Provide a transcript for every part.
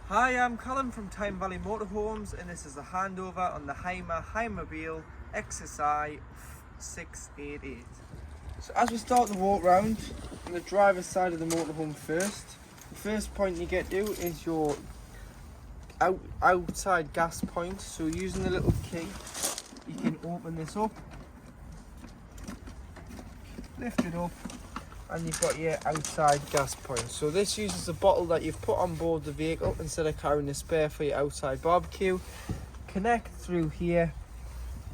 Hi, I'm Colin from Tyne Valley Motorhomes, and this is a handover on the Hymer Exsis 688. So as we start the walk round on the driver's side of the motorhome first, the first point you get to is your outside gas point. So using the little key, you can open this up, lift it up, and you've got your outside gas point. So this uses a bottle that you've put on board the vehicle instead of carrying a spare for your outside barbecue. Connect through here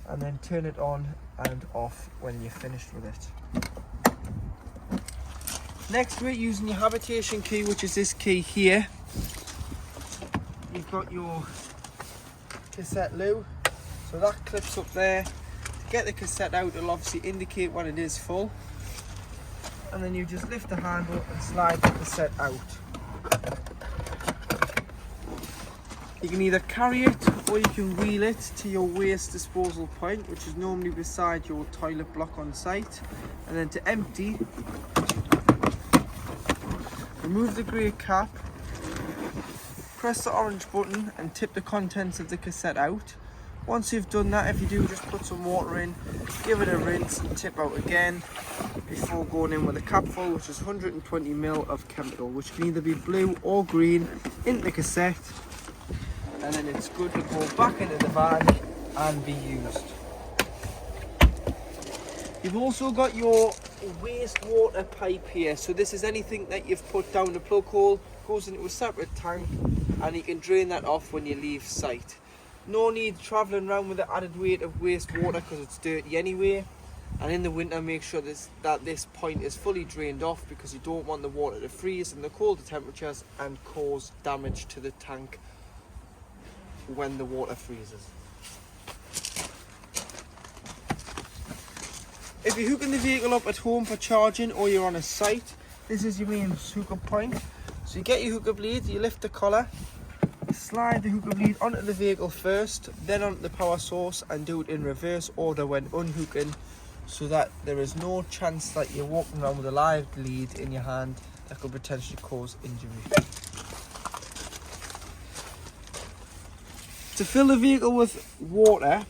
and then turn it on and off when you're finished with it. Next to it, using your habitation key, which is this key here, you've got your cassette loo. So that clips up there. To get the cassette out, it'll obviously indicate when it is full. And then you just lift the handle and slide the cassette out. You can either carry it or you can wheel it to your waste disposal point, which is normally beside your toilet block on site. And then to empty, remove the grey cap, press the orange button and tip the contents of the cassette out. Once you've done that, if you do, just put some water in, give it a rinse and tip out again before going in with a cap full, which is 120ml of chemical, which can either be blue or green, into the cassette, and then it's good to go back into the van and be used. You've also got your wastewater pipe here. So this is anything that you've put down the plug hole, goes into a separate tank, and you can drain that off when you leave site. No need travelling around with the added weight of wastewater because it's dirty anyway. And in the winter, make sure that this point is fully drained off, because you don't want the water to freeze in the colder temperatures and cause damage to the tank when the water freezes. If you're hooking the vehicle up at home for charging or you're on a site, this is your main hookup point. So you get your hookup lead, you lift the collar, slide the hookup lead onto the vehicle first, then onto the power source, and do it in reverse order when unhooking, so that there is no chance that you're walking around with a live lead in your hand that could potentially cause injury. To fill the vehicle with water,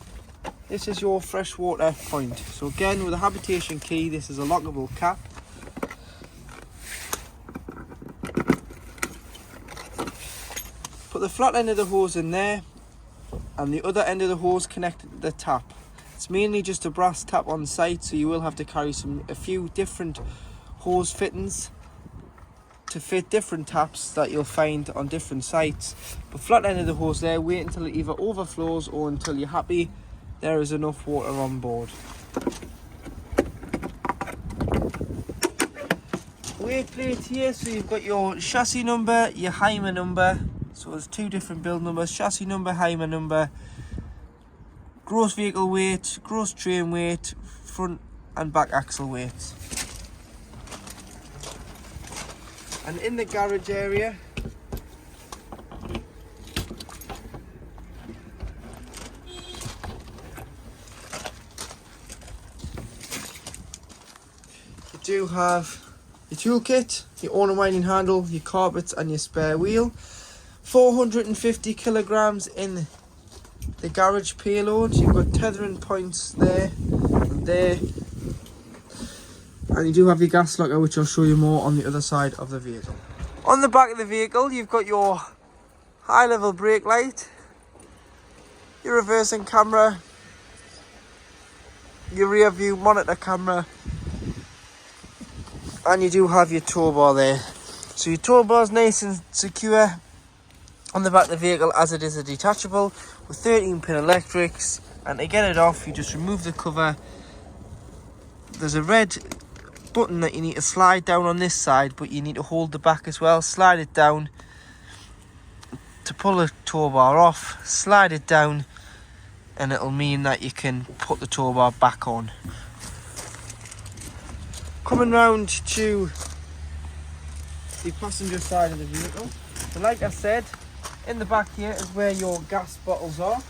this is your freshwater point. So again, with a habitation key, this is a lockable cap. Put the flat end of the hose in there and the other end of the hose connected to the tap. It's mainly just a brass tap on site, so you will have to carry a few different hose fittings to fit different taps that you'll find on different sites. But flat end of the hose there, wait until it either overflows or until you're happy there is enough water on board. Weight plate here, so you've got your chassis number, your Hymer number. So there's two different build numbers: chassis number, Hymer number, gross vehicle weight, gross train weight, front and back axle weights. And in the garage area, you do have your toolkit, your owner winding handle, your carpets and your spare wheel. 450 kilograms in the garage payload. You've got tethering points there and there, and you do have your gas locker, which I'll show you more on the other side of the vehicle. On the back of the vehicle, you've got your high level brake light, your reversing camera, your rear view monitor camera, and you do have your tow bar there. So your tow bar is nice and secure on the back of the vehicle, as it is a detachable with 13-pin electrics. And to get it off, you just remove the cover. There's a red button that you need to slide down on this side, but you need to hold the back as well. Slide it down to pull the tow bar off, slide it down, and it'll mean that you can put the tow bar back on. Coming round to the passenger side of the vehicle, so like I said, in the back here is where your gas bottles are.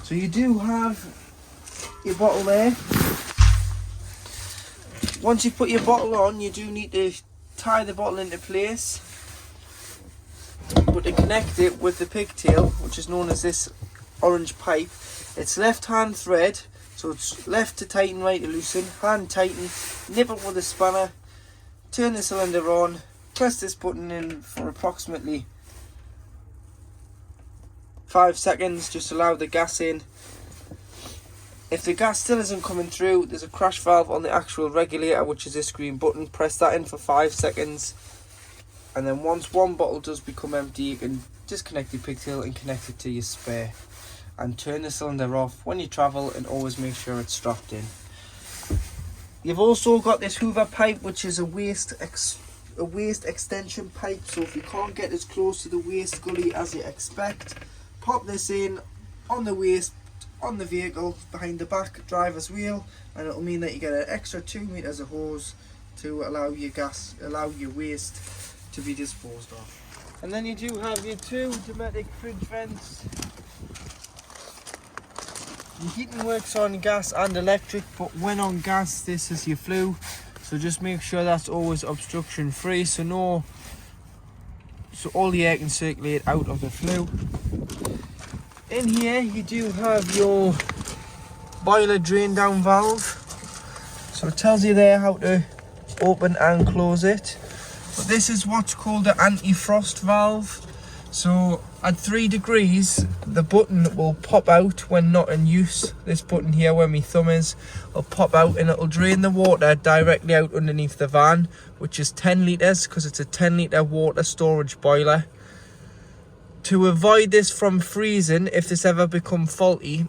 So you do have your bottle there. Once you put your bottle on, you do need to tie the bottle into place. But to connect it with the pigtail, which is known as this orange pipe, it's left hand thread, so it's left to tighten, right to loosen, hand tighten, nip it with a spanner, turn the cylinder on, press this button in for approximately 5 seconds, just allow the gas in. If the gas still isn't coming through, there's a crash valve on the actual regulator, which is this green button. Press that in for 5 seconds, and then once one bottle does become empty, you can disconnect your pigtail and connect it to your spare, and turn the cylinder off when you travel, and always make sure it's strapped in. You've also got this Hoover pipe, which is a waste extension pipe. So if you can't get as close to the waste gully as you expect, pop this in on the waste on the vehicle behind the back driver's wheel, and it'll mean that you get an extra 2 meters of hose to allow your waste to be disposed of. And then you do have your 2 Dometic fridge vents. Your heating works on gas and electric, but when on gas, this is your flue, so just make sure that's always obstruction free, so all the air can circulate out of the flue. In here you do have your boiler drain down valve, so it tells you there how to open and close it. But this is what's called the anti-frost valve. So at 3 degrees the button will pop out when not in use. This button here, where my thumb is, will pop out and it'll drain the water directly out underneath the van, which is 10 litres because it's a 10 litre water storage boiler. To avoid this from freezing, if this ever become faulty,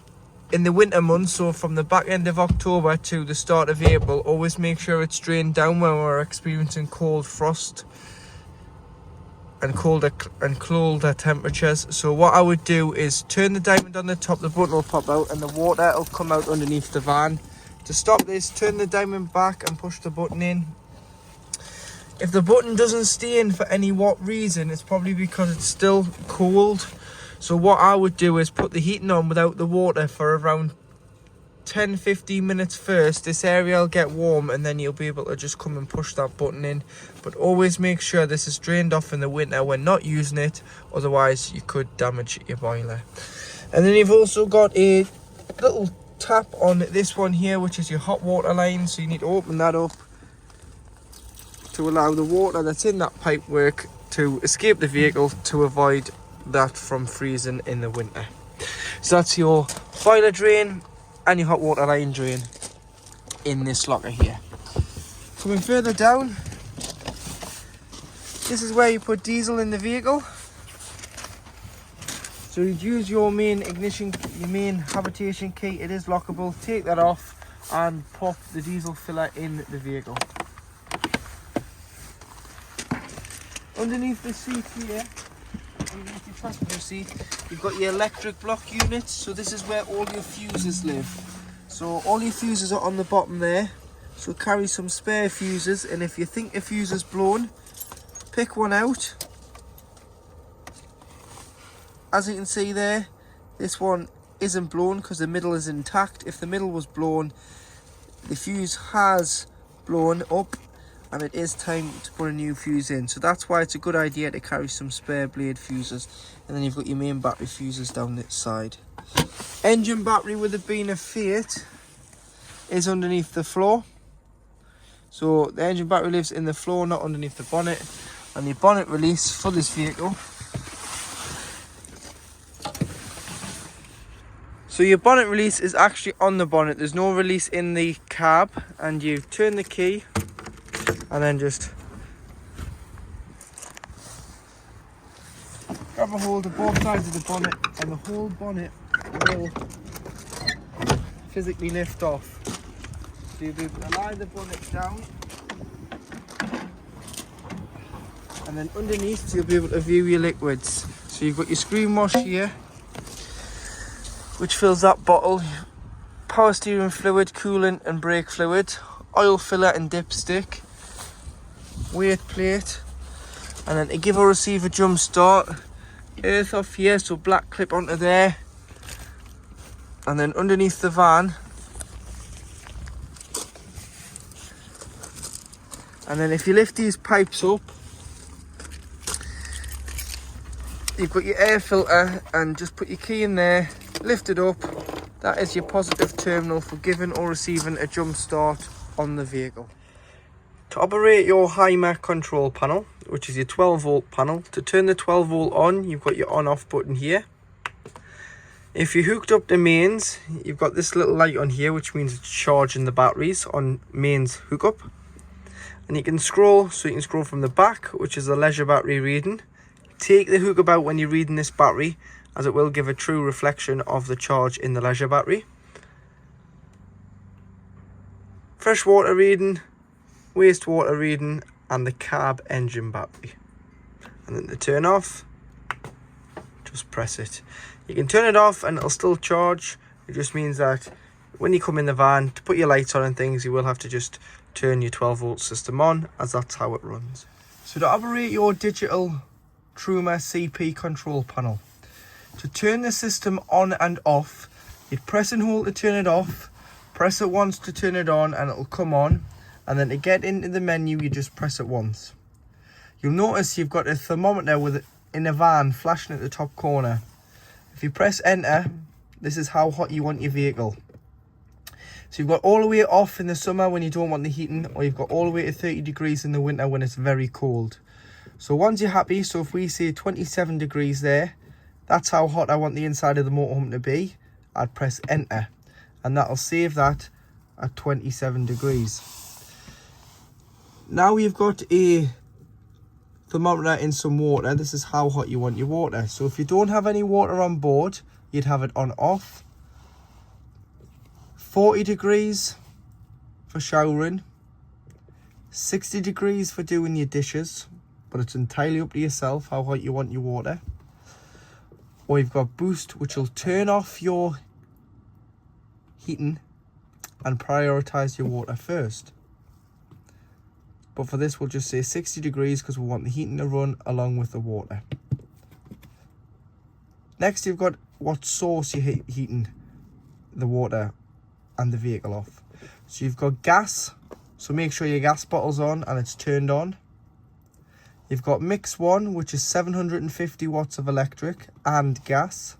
in the winter months, so from the back end of October to the start of April, always make sure it's drained down when we're experiencing cold frost and colder temperatures. So what I would do is turn the diamond on the top, the button will pop out and the water will come out underneath the van. To stop this, turn the diamond back and push the button in. If the button doesn't stay in for any reason, it's probably because it's still cold. So what I would do is put the heating on without the water for around 10-15 minutes first. This area will get warm and then you'll be able to just come and push that button in. But always make sure this is drained off in the winter when not using it, otherwise you could damage your boiler. And then you've also got a little tap on this one here, which is your hot water line, so you need to open that up to allow the water that's in that pipe work to escape the vehicle, to avoid that from freezing in the winter. So that's your boiler drain and your hot water line drain in this locker here. Coming further down, this is where you put diesel in the vehicle. So you'd use your main ignition, your main habitation key. It is lockable. Take that off and pop the diesel filler in the vehicle. Underneath the seat here, underneath your passenger seat, you've got your electric block units. So this is where all your fuses live. So all your fuses are on the bottom there. So carry some spare fuses, and if you think a fuse is blown, pick one out. As you can see there, this one isn't blown because the middle is intact. If the middle was blown, the fuse has blown up and it is time to put a new fuse in. So that's why it's a good idea to carry some spare blade fuses. And then you've got your main battery fuses down this side. Engine battery, with it being a Fiat, is underneath the floor. So the engine battery lives in the floor, not underneath the bonnet. And the bonnet release for this vehicle, so your bonnet release is actually on the bonnet. There's no release in the cab, and you turn the key and then just grab a hold of both sides of the bonnet, and the whole bonnet will physically lift off. So you'll be able to lie the bonnet down, and then underneath you'll be able to view your liquids. So you've got your screen wash here, which fills that bottle, power steering fluid, coolant and brake fluid, oil filler and dipstick, weight plate, and then to give or receive a jump start, earth off here, so black clip onto there, and then underneath the van And then if you lift these pipes up, you've got your air filter, and just put your key in there, lift it up. That is your positive terminal for giving or receiving a jump start on the vehicle. To operate your Hymer control panel, which is your 12 volt panel, to turn the 12 volt on, you've got your on off button here. If you hooked up the mains, you've got this little light on here, which means it's charging the batteries on mains hookup. And you can scroll, so you can scroll from the back, which is the leisure battery reading. Take the hookup out when you're reading this battery, as it will give a true reflection of the charge in the leisure battery. Freshwater reading, wastewater reading, and the carb engine battery. And then to turn off, just press it. You can turn it off and it'll still charge. It just means that when you come in the van to put your lights on and things, you will have to just turn your 12 volt system on, as that's how it runs. So to operate your digital Truma CP control panel, to turn the system on and off, you'd press and hold to turn it off, press it once to turn it on, and it'll come on. And then to get into the menu, you just press it once. You'll notice you've got a thermometer in a van flashing at the top corner. If you press enter, this is how hot you want your vehicle. So you've got all the way off in the summer when you don't want the heating, or you've got all the way to 30 degrees in the winter when it's very cold. So once you're happy, so if we say 27 degrees there, that's how hot I want the inside of the motorhome to be, I'd press enter. And that'll save that at 27 degrees. Now you've got a thermometer in some water. This is how hot you want your water. So if you don't have any water on board, you'd have it on off. 40 degrees for showering, 60 degrees for doing your dishes, but it's entirely up to yourself how hot you want your water. Or you've got boost, which will turn off your heating and prioritize your water first. But for this, we'll just say 60 degrees because we want the heating to run along with the water. Next, you've got what source you're heating the water and the vehicle off. So you've got gas, so make sure your gas bottle's on and it's turned on. You've got mix 1, which is 750 watts of electric and gas.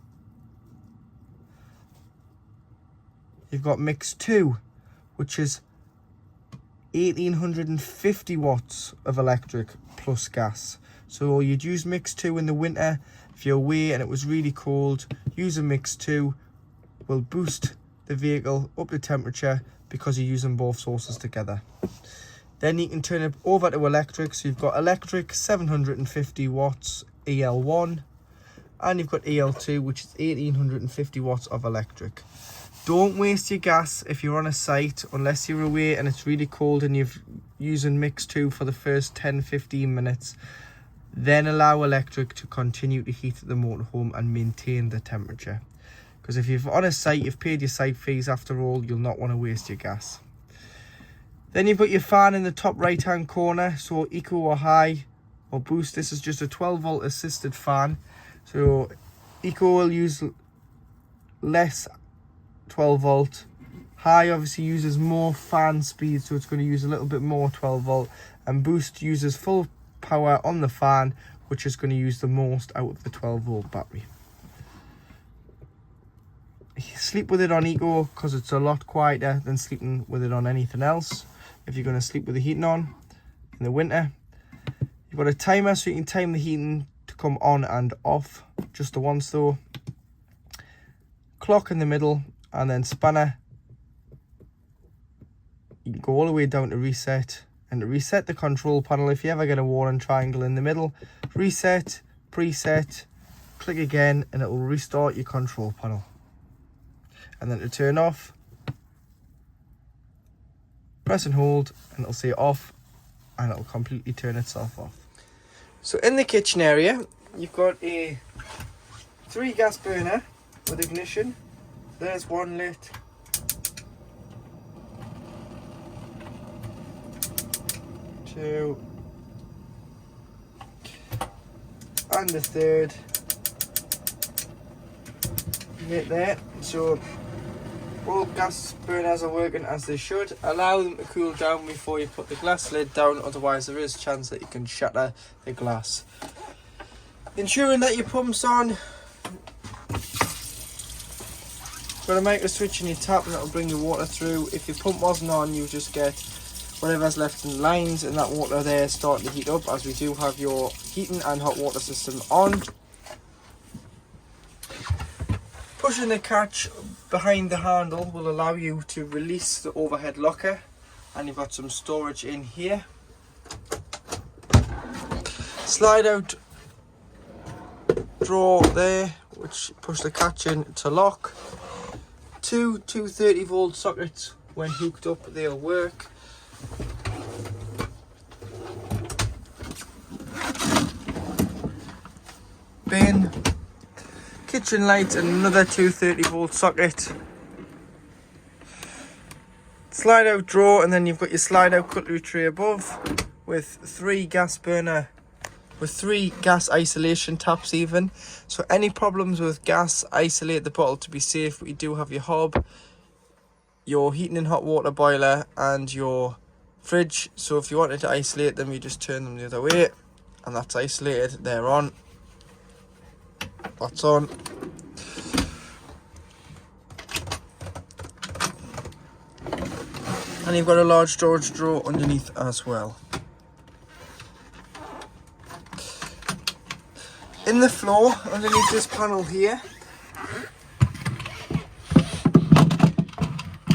You've got mix 2, which is 1850 watts of electric plus gas. So you'd use mix 2 in the winter. If you're away and it was really cold, use a mix 2 will boost the vehicle up to temperature because you're using both sources together. Then you can turn it over to electric. So you've got electric 750 watts EL1, and you've got EL2, which is 1850 watts of electric. Don't waste your gas if you're on a site, unless you're away and it's really cold and you're using mix 2 for the first 10-15 minutes. Then allow electric to continue to heat the motorhome and maintain the temperature. Because if you're on a site, you've paid your site fees after all, you'll not want to waste your gas. Then you've got your fan in the top right hand corner, so eco or high or boost. This is just a 12 volt assisted fan. So eco will use less 12 volt. High obviously uses more fan speed, so it's going to use a little bit more 12 volt. And boost uses full power on the fan, which is going to use the most out of the 12 volt battery. Sleep with it on eco because it's a lot quieter than sleeping with it on anything else. If you're going to sleep with the heating on in the winter, you've got a timer so you can time the heating to come on and off just the once though. Clock in the middle, and then spanner. You can go all the way down to reset, and to reset the control panel, if you ever get a warning triangle in the middle, reset, preset, click again, and it will restart your control panel. And then to turn off, press and hold, and it'll say off, and it'll completely turn itself off. So in the kitchen area, you've got a 3 gas burner with ignition. There's one lit. Two. And the third. Lit there. So All gas burners are working as they should. Allow them to cool down before you put the glass lid down, otherwise there is a chance that you can shatter the glass. Ensuring that your pump's on. Got to make a switch in your tap and that'll bring the water through. If your pump wasn't on, you just get whatever's left in the lines, and that water there is starting to heat up, as we do have your heating and hot water system on. Pushing the catch behind the handle will allow you to release the overhead locker, and you've got some storage in here. Slide out drawer there, which push the catch in to lock. Two 230 volt sockets, when hooked up they'll work. Bin, kitchen light and another 230 volt socket. Slide out drawer, and then you've got your slide out cutlery tray above with three gas isolation taps even. So any problems with gas, isolate the bottle to be safe, but you do have your hob, your heating and hot water boiler and your fridge. So if you wanted to isolate them, you just turn them the other way and that's isolated. They're on. That's on. And you've got a large storage drawer underneath as well. In the floor, underneath this panel here,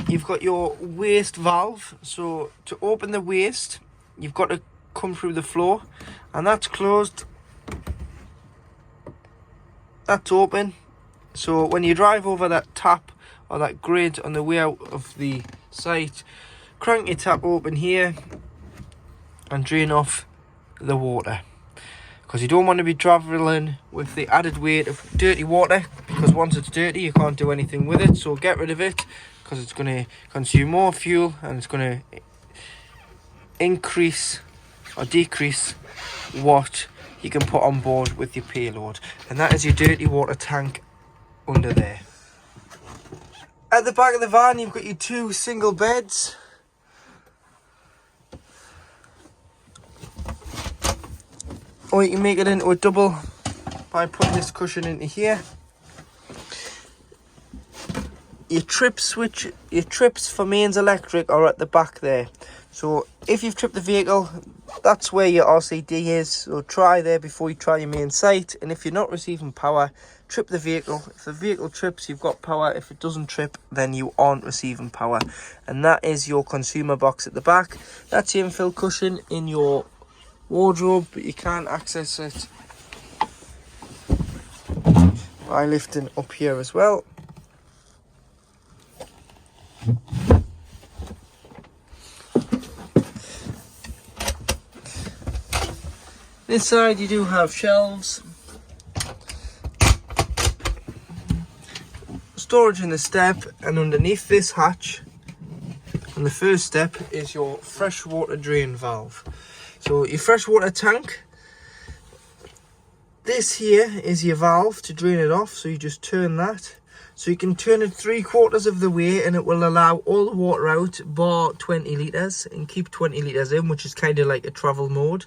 you've got your waste valve. So to open the waste, you've got to come through the floor, and that's closed. That's open. So when you drive over that tap or that grid on the way out of the site, crank your tap open here and drain off the water, because you don't want to be travelling with the added weight of dirty water, because once it's dirty you can't do anything with it. So get rid of it, because it's going to consume more fuel and it's going to increase or decrease what you can put on board with your payload. And that is your dirty water tank under there. At the back of the van, you've got your two single beds. Or you can make it into a double by putting this cushion into here. Your trip switch, your trips for mains electric are at the back there. So if you've tripped the vehicle, that's where your RCD is. So try there before you try your main site. And if you're not receiving power, trip the vehicle. If the vehicle trips, you've got power. If it doesn't trip, then you aren't receiving power. And that is your consumer box at the back. That's your infill cushion in your wardrobe, but you can access it by lifting up here as well. This side you do have shelves, storage in the step, and underneath this hatch on the first step is your freshwater drain valve. So your freshwater tank, this here is your valve to drain it off, so you just turn that. So you can turn it 3/4 of the way and it will allow all the water out bar 20 litres and keep 20 litres in, which is kind of like a travel mode,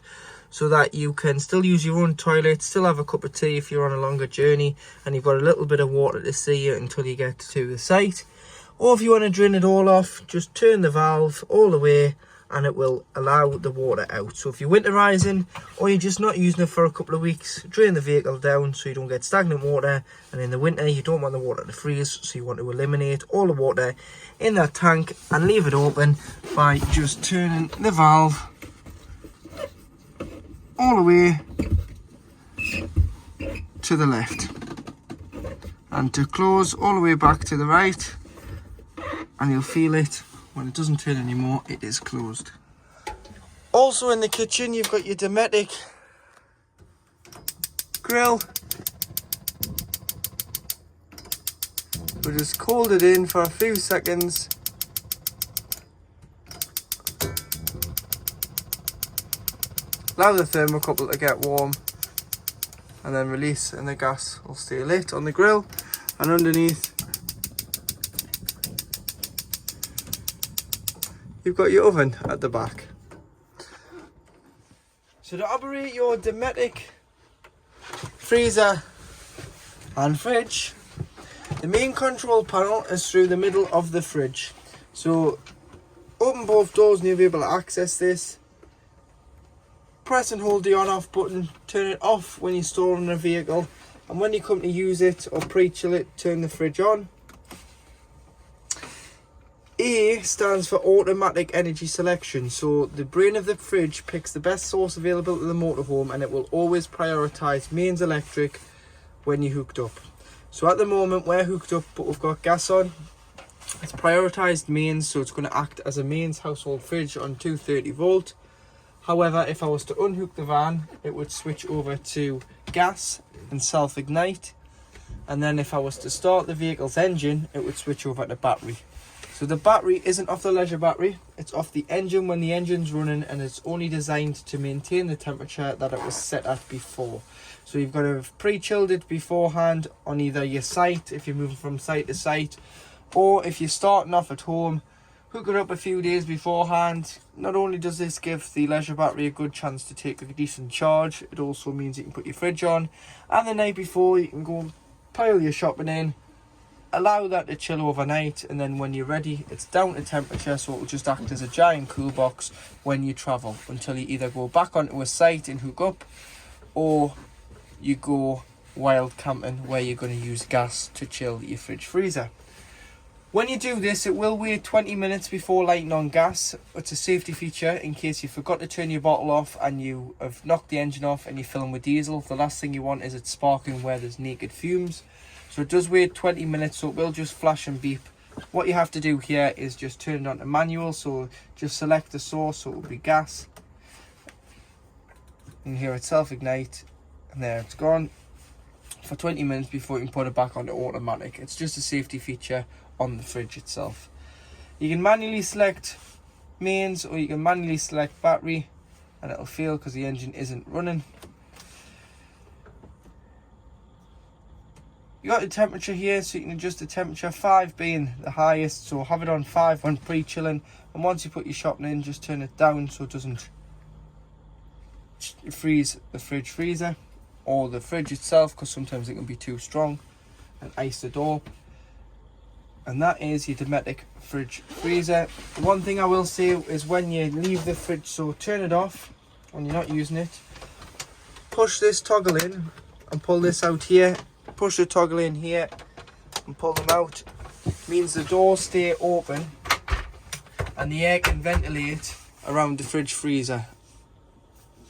so that you can still use your own toilet, still have a cup of tea if you're on a longer journey and you've got a little bit of water to see you until you get to the site. Or if you want to drain it all off, just turn the valve all the way and it will allow the water out. So if you're winterizing or you're just not using it for a couple of weeks, drain the vehicle down so you don't get stagnant water. And in the winter you don't want the water to freeze, so you want to eliminate all the water in that tank and leave it open by just turning the valve all the way to the left, and to close all the way back to the right, and you'll feel it when it doesn't turn anymore, it is closed. Also in the kitchen you've got your Dometic grill. We just cooled it in for a few seconds. Allow the thermocouple to get warm and then release, and the gas will stay lit on the grill. And underneath you've got your oven at the back. So to operate your Dometic freezer and fridge, the main control panel is through the middle of the fridge. So open both doors and you'll be able to access this. Press and hold the on off button, turn it off when you're storing a vehicle, and when you come to use it or pre-chill it, turn the fridge on. A stands for automatic energy selection, so the brain of the fridge picks the best source available to the motorhome, and it will always prioritise mains electric when you're hooked up. So at the moment we're hooked up but we've got gas on. It's prioritised mains, so it's going to act as a mains household fridge on 230 volt. However, if I was to unhook the van, it would switch over to gas and self-ignite, and then if I was to start the vehicle's engine, it would switch over to battery. So the battery isn't off the leisure battery, it's off the engine when the engine's running, and it's only designed to maintain the temperature that it was set at before. So you've got to have pre-chilled it beforehand on either your site, if you're moving from site to site, or if you're starting off at home, hook it up a few days beforehand. Not only does this give the leisure battery a good chance to take a decent charge, it also means you can put your fridge on, and the night before you can go and pile your shopping in, allow that to chill overnight, and then when you're ready, it's down to temperature, so it'll just act as a giant cool box when you travel, until you either go back onto a site and hook up, or you go wild camping where you're going to use gas to chill your fridge freezer. When you do this, it will wait 20 minutes before lighting on gas. It's a safety feature in case you forgot to turn your bottle off and you have knocked the engine off and you're filling with diesel. The last thing you want is it sparking where there's naked fumes. So it does wait 20 minutes, so it will just flash and beep. What you have to do here is just turn it on to manual, so just select the source, so it will be gas. And here it's self-ignite, and there it's gone for 20 minutes before you can put it back onto automatic. It's just a safety feature on the fridge itself. You can manually select mains or you can manually select battery, and it'll fail because the engine isn't running. You got the temperature here, so you can adjust the temperature, 5 being the highest, so have it on 5 when pre-chilling, and once you put your shopping in, just turn it down so it doesn't freeze the fridge freezer or the fridge itself, because sometimes it can be too strong, and ice the door. And that is your Dometic fridge freezer. One thing I will say is when you leave the fridge, so turn it off when you're not using it, push this toggle in and pull this out here, push the toggle in here and pull them out. Means the doors stay open and the air can ventilate around the fridge freezer,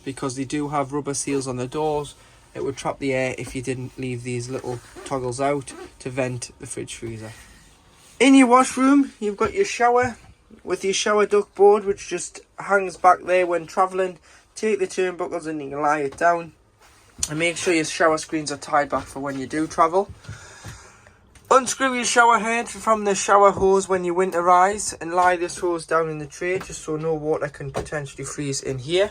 because they do have rubber seals on the doors. It would trap the air if you didn't leave these little toggles out to vent the fridge freezer. In your washroom, you've got your shower with your shower duct board, which just hangs back there when travelling. Take the turnbuckles and you can lie it down. And make sure your shower screens are tied back for when you do travel. Unscrew your shower head from the shower hose when you winterize and lie this hose down in the tray, just so no water can potentially freeze in here.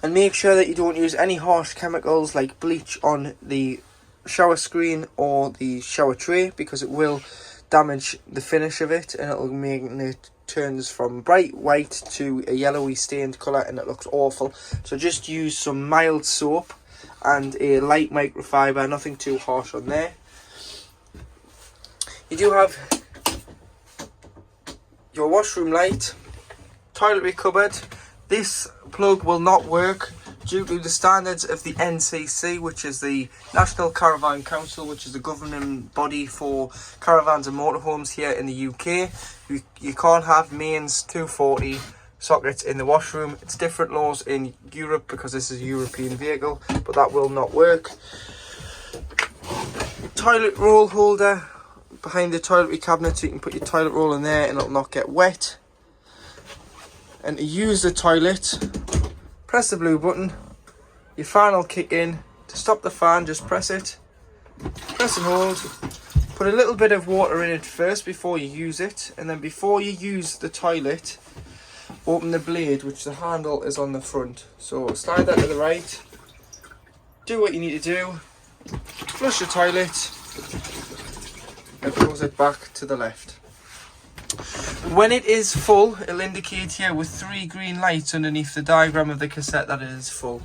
And make sure that you don't use any harsh chemicals like bleach on the shower screen or the shower tray, because it will damage the finish of it and it'll make it turns from bright white to a yellowy stained colour and it looks awful. So just use some mild soap and a light microfiber, nothing too harsh on there. You do have your washroom light, toiletry cupboard. This plug will not work due to the standards of the NCC, which is the National Caravan Council, which is the governing body for caravans and motorhomes here in the UK. You can't have mains 240 sockets in the washroom. It's different laws in Europe because this is a European vehicle, but that will not work. Toilet roll holder behind the toiletry cabinet, so you can put your toilet roll in there and it'll not get wet. And to use the toilet, press the blue button, your fan will kick in. To stop the fan, just press it, press and hold. Put a little bit of water in it first before you use it, and then before you use the toilet, open the blade, which the handle is on the front. So slide that to the right, do what you need to do, flush the toilet, and close it back to the left. When it is full, it'll indicate here with 3 green lights underneath the diagram of the cassette that it is full.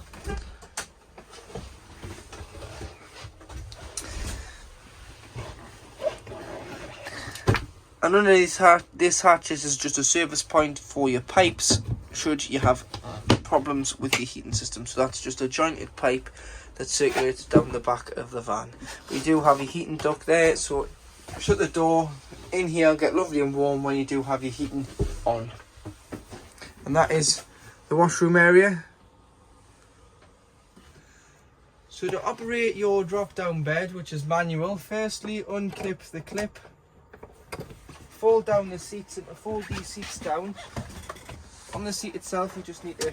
And underneath this hatches is just a service point for your pipes should you have problems with your heating system. So that's just a jointed pipe that circulates down the back of the van. We do have a heating duct there, so shut the door. In here, get lovely and warm when you do have your heating on. And that is the washroom area. So to operate your drop down bed, which is manual, firstly unclip the clip, fold down the seats, and to fold these seats down, on the seat itself you just need to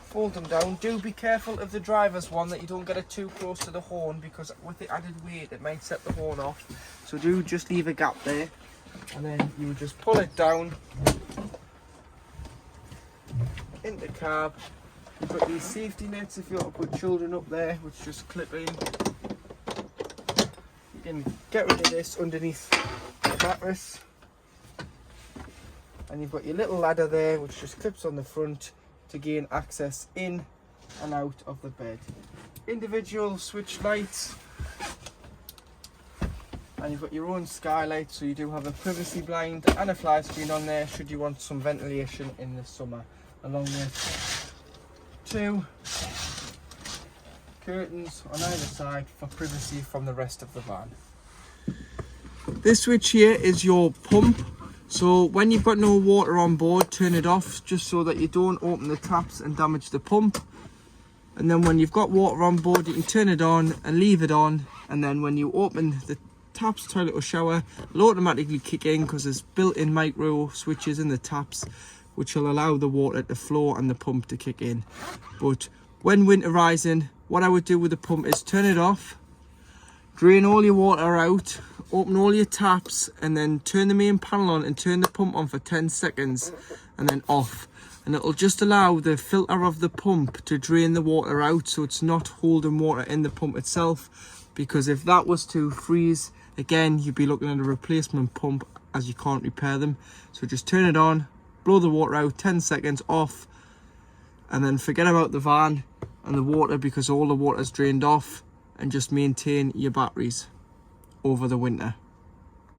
fold them down. Do be careful of the driver's one, that you don't get it too close to the horn, because with the added weight it might set the horn off. So do just leave a gap there, and then you just pull it down into the cab. You've got these safety nets if you want to put children up there, which just clip in. You can get rid of this underneath the mattress, and you've got your little ladder there which just clips on the front to gain access in and out of the bed. Individual switch lights, and you've got your own skylight, so you do have a privacy blind and a fly screen on there should you want some ventilation in the summer, along with 2 curtains on either side for privacy from the rest of the van. This switch here is your pump. So when you've got no water on board, turn it off, just so that you don't open the taps and damage the pump. And then when you've got water on board, you can turn it on and leave it on. And then when you open the taps, toilet or shower, it'll automatically kick in, because there's built-in micro switches in the taps which will allow the water to flow and the pump to kick in. But when winterizing, what I would do with the pump is turn it off, drain all your water out, open all your taps, and then turn the main panel on and turn the pump on for 10 seconds and then off. And it'll just allow the filter of the pump to drain the water out, so it's not holding water in the pump itself. Because if that was to freeze again, you'd be looking at a replacement pump, as you can't repair them. So just turn it on, blow the water out, 10 seconds, off, and then forget about the van and the water, because all the water's drained off, and just maintain your batteries over the winter.